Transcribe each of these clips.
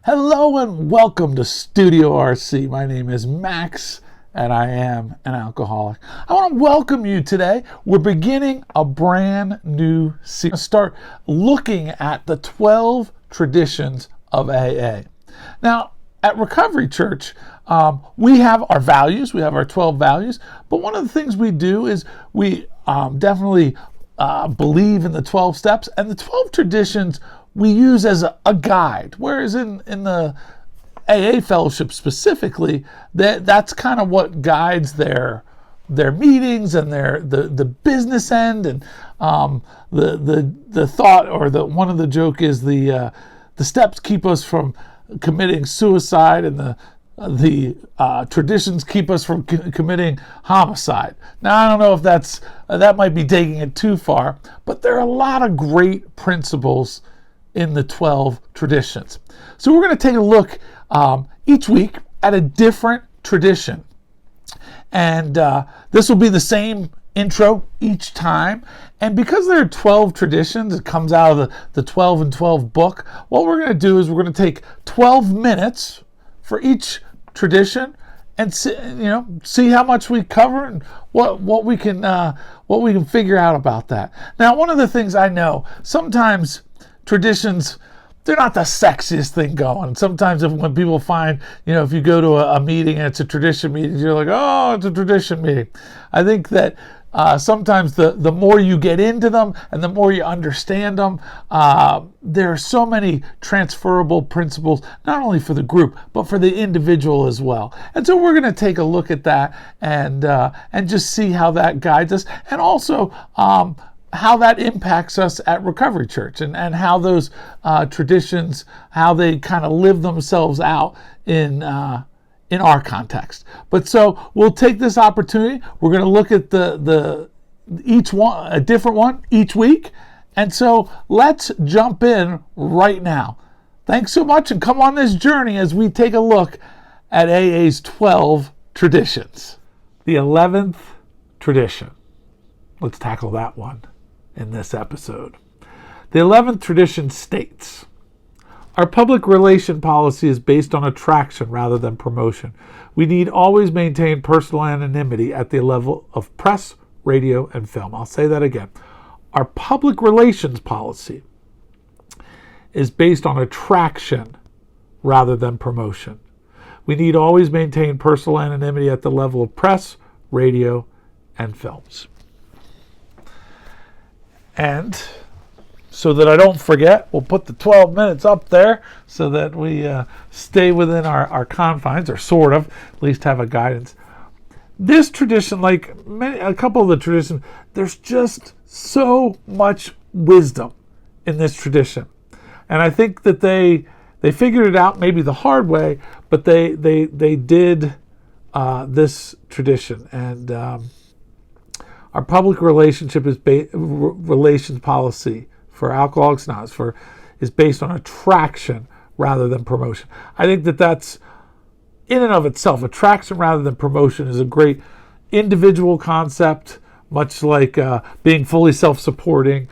Hello and welcome to Studio RC. My name is Max and I am an alcoholic. I want to welcome you today. We're beginning a brand new series. Start looking at the 12 traditions of AA. Now, at Recovery Church, we have our values. We have our 12 values. But one of the things we do is we definitely believe in the 12 steps, and the 12 traditions we use as a guide, whereas in the AA fellowship specifically, that's kind of what guides their meetings and the business end, and the thought, or one of the joke is the steps keep us from committing suicide, and the traditions keep us from committing homicide. Now, I don't know if that might be taking it too far, but there are a lot of great principles in the 12 traditions. So we're going to take a look each week at a different tradition. And this will be the same intro each time. And because there are 12 traditions, it comes out of the 12 and 12 book, what we're going to do is we're going to take 12 minutes for each tradition and see how much we cover and what we can figure out about that. Now, one of the things I know, sometimes traditions, they're not the sexiest thing going. Sometimes when people find, if you go to a meeting and it's a tradition meeting, you're like, oh, it's a tradition meeting. I think that sometimes the more you get into them and the more you understand them, there are so many transferable principles, not only for the group, but for the individual as well. And so we're going to take a look at that and just see how that guides us, and also how that impacts us at Recovery Church, and how those traditions, how they kind of live themselves out in our context. But so we'll take this opportunity. We're going to look at each one, a different one each week. And so let's jump in right now. Thanks so much, and come on this journey as we take a look at AA's 12 traditions. The 11th tradition. Let's tackle that one in this episode. The 11th tradition states, our public relation policy is based on attraction rather than promotion. We need always maintain personal anonymity at the level of press, radio, and film. I'll say that again. Our public relations policy is based on attraction rather than promotion. We need always maintain personal anonymity at the level of press, radio, and films. And so that I don't forget, we'll put the 12 minutes up there so that we stay within our confines, or sort of, at least have a guidance. This tradition, like a couple of the traditions, there's just so much wisdom in this tradition. And I think that they figured it out maybe the hard way, but they did this tradition. And our public relationship is relations policy for Alcoholics Anonymous is based on attraction rather than promotion. I think that's in and of itself, attraction rather than promotion is a great individual concept, much like being fully self-supporting.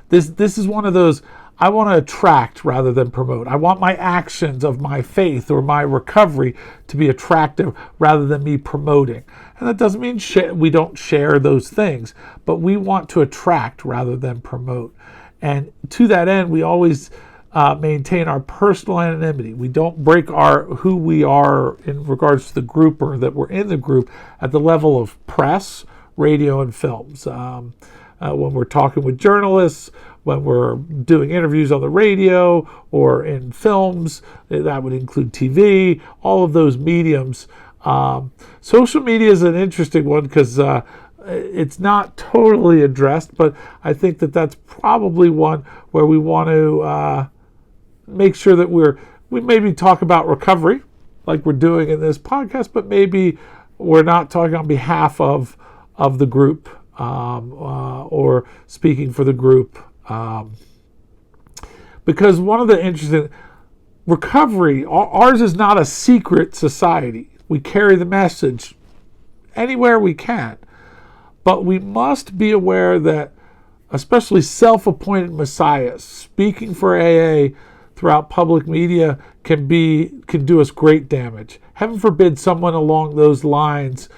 This is one of those, I want to attract rather than promote. I want my actions of my faith or my recovery to be attractive rather than me promoting. And that doesn't mean we don't share those things, but we want to attract rather than promote. And to that end, we always maintain our personal anonymity. We don't break who we are in regards to the group, or that we're in the group, at the level of press, radio, and films. When we're talking with journalists, when we're doing interviews on the radio or in films, that would include TV, all of those mediums. Social media is an interesting one because it's not totally addressed, but I think that's probably one where we want to make sure that we maybe talk about recovery like we're doing in this podcast, but maybe we're not talking on behalf of the group or speaking for the group. Because one of the interesting recovery, ours is not a secret society. We carry the message anywhere we can, but we must be aware that, especially self-appointed messiahs speaking for AA, throughout public media can do us great damage. Heaven forbid someone along those lines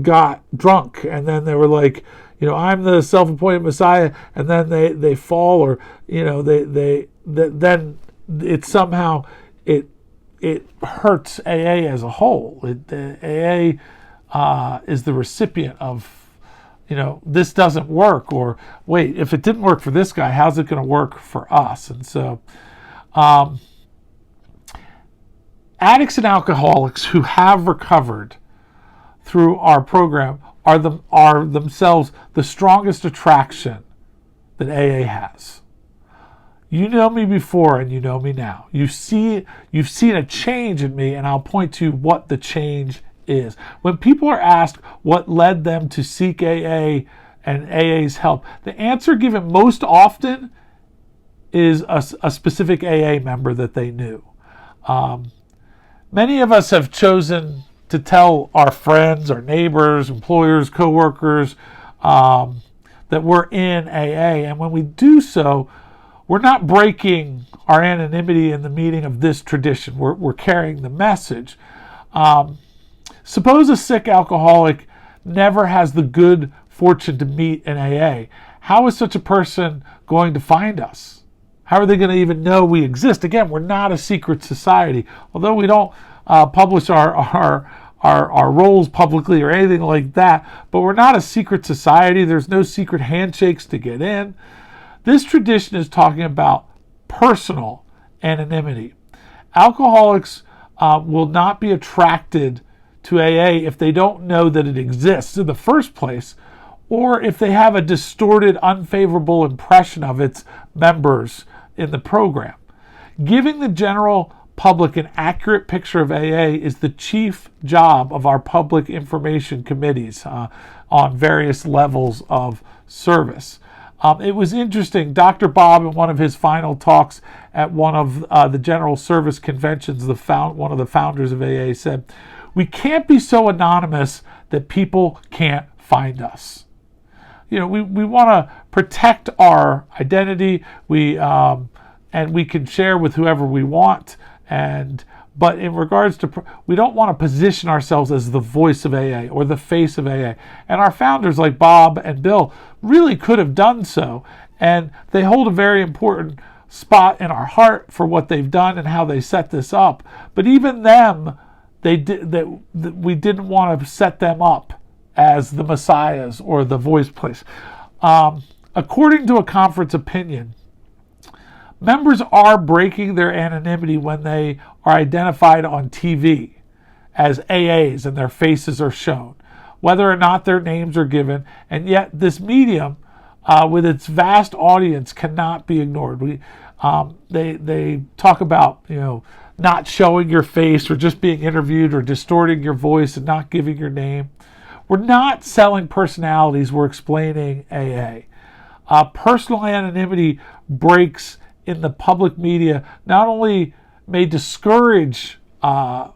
got drunk and then they were like, I'm the self-appointed Messiah, and then they fall, or then it somehow it hurts AA as a whole. AA is the recipient of, this doesn't work, or wait, if it didn't work for this guy, how's it going to work for us? And so addicts and alcoholics who have recovered through our program are themselves the strongest attraction that AA has. You know me before and you know me now. You've seen a change in me, and I'll point to what the change is. When people are asked what led them to seek AA and AA's help, the answer given most often is a specific AA member that they knew. Many of us have chosen to tell our friends, our neighbors, employers, coworkers that we're in AA. And when we do so, we're not breaking our anonymity in the meaning of this tradition. We're carrying the message. Suppose a sick alcoholic never has the good fortune to meet an AA. How is such a person going to find us? How are they going to even know we exist? Again, we're not a secret society. Although we don't publish our roles publicly or anything like that, but we're not a secret society. There's no secret handshakes to get in. This tradition is talking about personal anonymity. Alcoholics will not be attracted to AA if they don't know that it exists in the first place, or if they have a distorted, unfavorable impression of its members in the program. Giving the general public an accurate picture of AA is the chief job of our public information committees on various levels of service. It was interesting. Dr. Bob, in one of his final talks at one of the General Service Conventions, one of the founders of AA, said, "We can't be so anonymous that people can't find us." We want to protect our identity. And we can share with whoever we want. But in regards to, we don't want to position ourselves as the voice of AA or the face of AA. And our founders like Bob and Bill really could have done so. And they hold a very important spot in our heart for what they've done and how they set this up. But even them, we didn't want to set them up as the messiahs or the voice place. According to a conference opinion, members are breaking their anonymity when they are identified on TV as AAs and their faces are shown, whether or not their names are given. And yet this medium, with its vast audience, cannot be ignored. They talk about, not showing your face or just being interviewed or distorting your voice and not giving your name. We're not selling personalities, we're explaining AA. Personal anonymity breaks in the public media not only may discourage the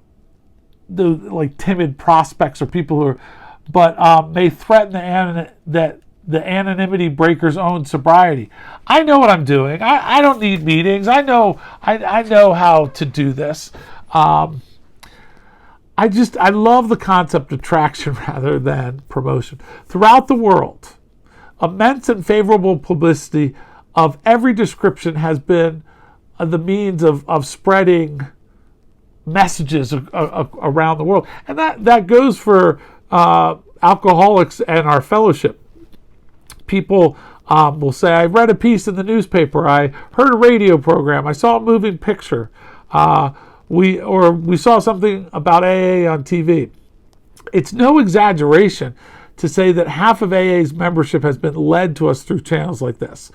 timid prospects or people who are, but may threaten the anonymity breaker's own sobriety. I know what I'm doing. I don't need meetings. I know how to do this. I love the concept of traction rather than promotion. Throughout the world, immense and favorable publicity of every description has been the means of spreading messages around the world. And that goes for alcoholics and our fellowship. People will say, I read a piece in the newspaper, I heard a radio program, I saw a moving picture, we saw something about AA on TV. It's no exaggeration to say that half of AA's membership has been led to us through channels like this.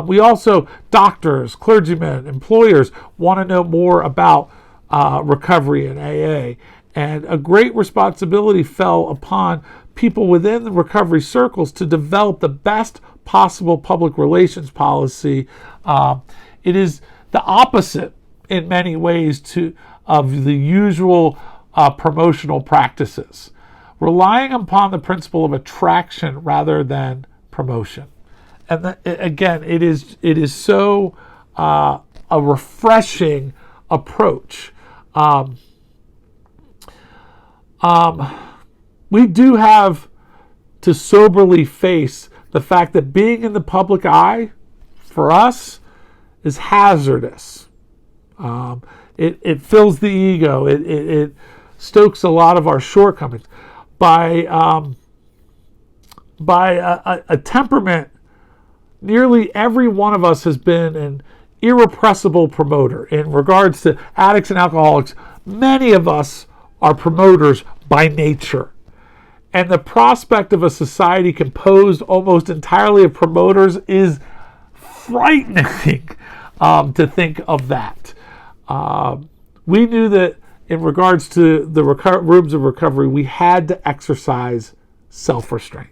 We also, doctors, clergymen, employers want to know more about recovery in AA. And a great responsibility fell upon people within the recovery circles to develop the best possible public relations policy. It is the opposite in many ways of the usual promotional practices, relying upon the principle of attraction rather than promotion. And again, it is so a refreshing approach. We do have to soberly face the fact that being in the public eye for us is hazardous. It fills the ego. It stokes a lot of our shortcomings by a temperament. Nearly every one of us has been an irrepressible promoter. In regards to addicts and alcoholics, many of us are promoters by nature. And the prospect of a society composed almost entirely of promoters is frightening to think of that. We knew that in regards to the rooms of recovery, we had to exercise self-restraint.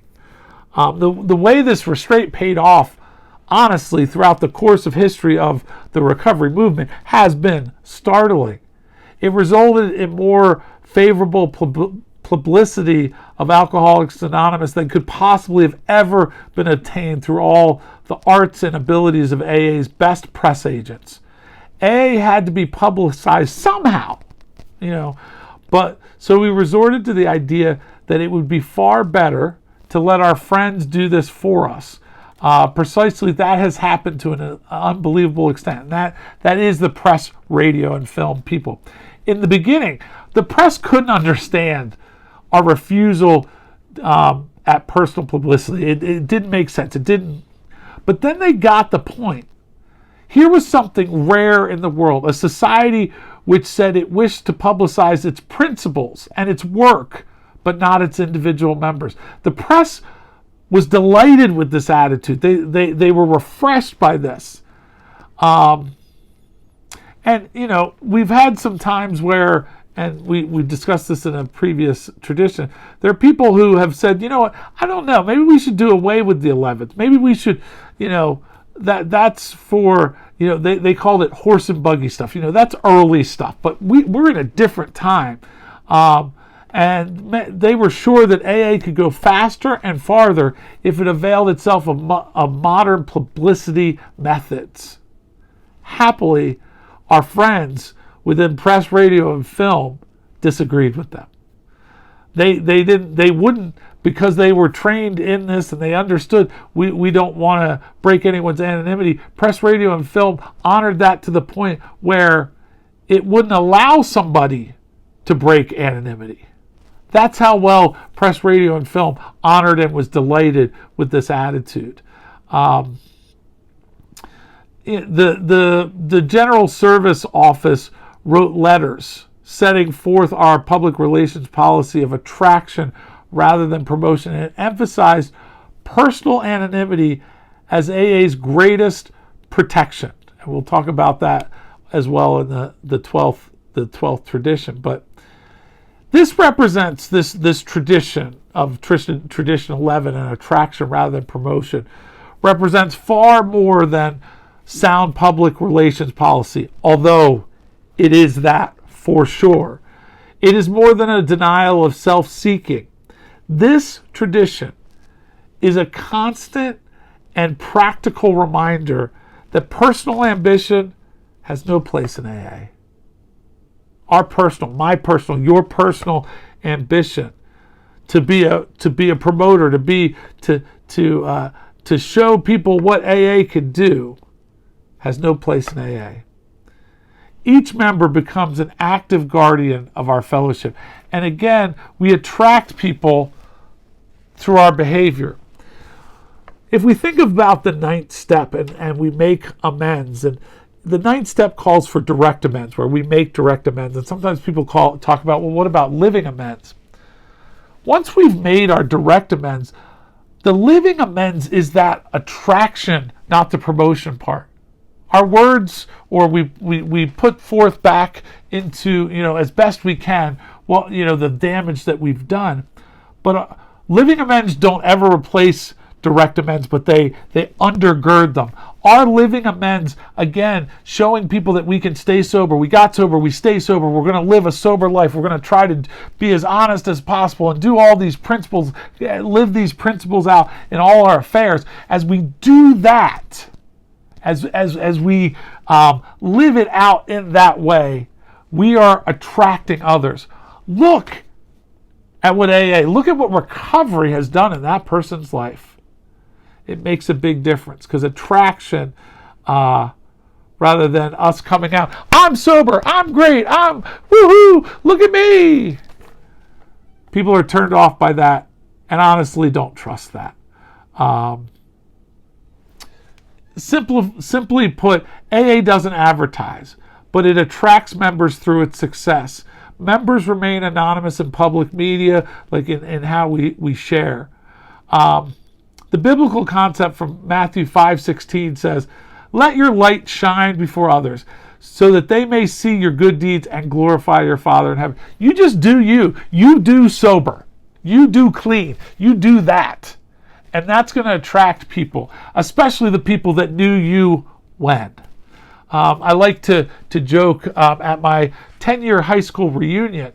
The way this restraint paid off, honestly, throughout the course of history of the recovery movement has been startling. It resulted in more favorable publicity of Alcoholics Anonymous than could possibly have ever been obtained through all the arts and abilities of AA's best press agents. AA had to be publicized somehow, but so we resorted to the idea that it would be far better to let our friends do this for us. Precisely that has happened to an unbelievable extent. And that is the press, radio, and film people. In the beginning, the press couldn't understand our refusal at personal publicity. It didn't make sense. It didn't. But then they got the point. Here was something rare in the world, a society which said it wished to publicize its principles and its work, but not its individual members. The press was delighted with this attitude. They were refreshed by this. And, we've had some times where, and we discussed this in a previous tradition, there are people who have said, you know what, I don't know, maybe we should do away with the 11th. Maybe we should, that's for, they called it horse and buggy stuff. That's early stuff, but we're in a different time. And they were sure that AA could go faster and farther if it availed itself of modern publicity methods. Happily, our friends within press, radio, and film disagreed with them. They wouldn't, because they were trained in this and they understood we don't want to break anyone's anonymity. Press, radio, and film honored that to the point where it wouldn't allow somebody to break anonymity. That's how well press, radio, and film honored and was delighted with this attitude. The General Service Office wrote letters setting forth our public relations policy of attraction rather than promotion, and it emphasized personal anonymity as AA's greatest protection. And we'll talk about that as well in the 12th tradition. But this represents this tradition of tradition 11 and attraction rather than promotion, represents far more than sound public relations policy, although it is that for sure. It is more than a denial of self-seeking. This tradition is a constant and practical reminder that personal ambition has no place in AA. Our personal, my personal, your personal ambition to be a promoter, to show people what AA could do, has no place in AA. Each member becomes an active guardian of our fellowship. And again, we attract people through our behavior. If we think about the 9th step and we make amends, and the 9th step calls for direct amends, where we make direct amends. And sometimes people talk about, well, what about living amends? Once we've made our direct amends, the living amends is that attraction, not the promotion part. Our words, or we put forth back into, as best we can, the damage that we've done. But living amends don't ever replace direct amends, but they undergird them. Our living amends, again, showing people that we can stay sober. We got sober, we stay sober. We're going to live a sober life. We're going to try to be as honest as possible and do all these principles, live these principles out in all our affairs. As we do that, as we live it out in that way, we are attracting others. Look at what AA, look at what recovery has done in that person's life. It makes a big difference, because attraction, rather than us coming out, I'm sober, I'm great, I'm woohoo, look at me. People are turned off by that, and honestly don't trust that. Simply put, AA doesn't advertise, but it attracts members through its success. Members remain anonymous in public media, like in how we share. The biblical concept from Matthew 5:16 says, let your light shine before others, so that they may see your good deeds and glorify your Father in heaven. You just do you. You do sober. You do clean. You do that. And that's going to attract people, especially the people that knew you when. I like to joke at my 10-year high school reunion.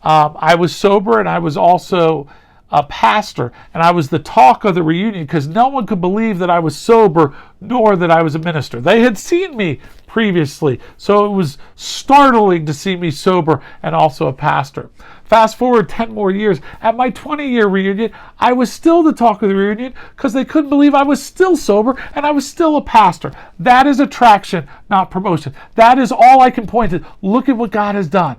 I was sober, and I was also a pastor, and I was the talk of the reunion because no one could believe that I was sober nor that I was a minister. They had seen me previously, so it was startling to see me sober and also a pastor. Fast forward 10 more years, at my 20-year reunion, I was still the talk of the reunion because they couldn't believe I was still sober and I was still a pastor. That is attraction, not promotion. That is all I can point to. Look at what God has done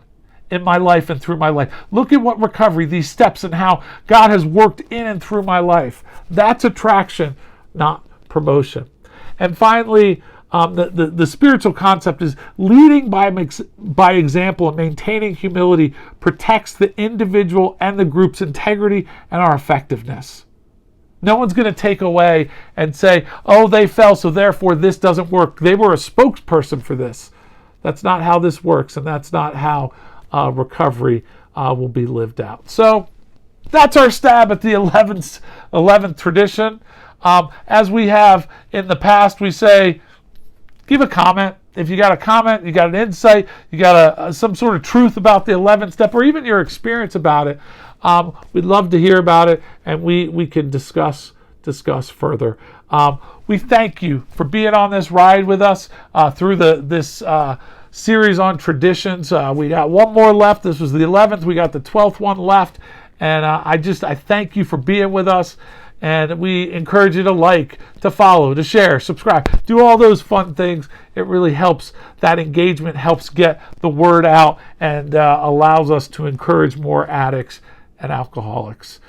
in my life and through my life. Look at what recovery, these steps, and how God has worked in and through my life. That's attraction, not promotion. And finally, the spiritual concept is leading by example and maintaining humility protects the individual and the group's integrity and our effectiveness. No one's going to take away and say, oh, they fell, so therefore this doesn't work. They were a spokesperson for this. That's not how this works, and that's not how recovery will be lived out. So that's our stab at the 11th tradition. As we have in the past, we say, give a comment. If you got a comment, you got an insight, you got some sort of truth about the 11th step, or even your experience about it, we'd love to hear about it, and we can discuss further. We thank you for being on this ride with us through this series on traditions. We got one more left. This was the 11th. We got the 12th one left, and I thank you for being with us. And we encourage you to like, to follow, to share, subscribe, do all those fun things. It really helps. That engagement helps get the word out and allows us to encourage more addicts and alcoholics.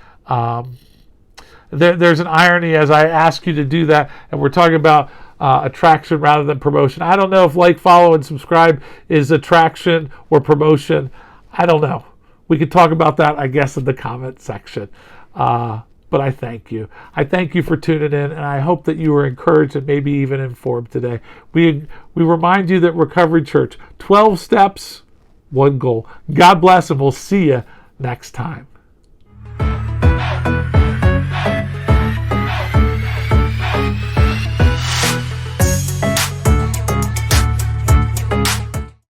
There's an irony as I ask you to do that, and we're talking about attraction rather than promotion. I don't know if like, follow, and subscribe is attraction or promotion. I don't know. We could talk about that, I guess, in the comment section. But I thank you. I thank you for tuning in, and I hope that you were encouraged and maybe even informed today. We remind you that Recovery Church, 12 steps, one goal. God bless, and we'll see you next time.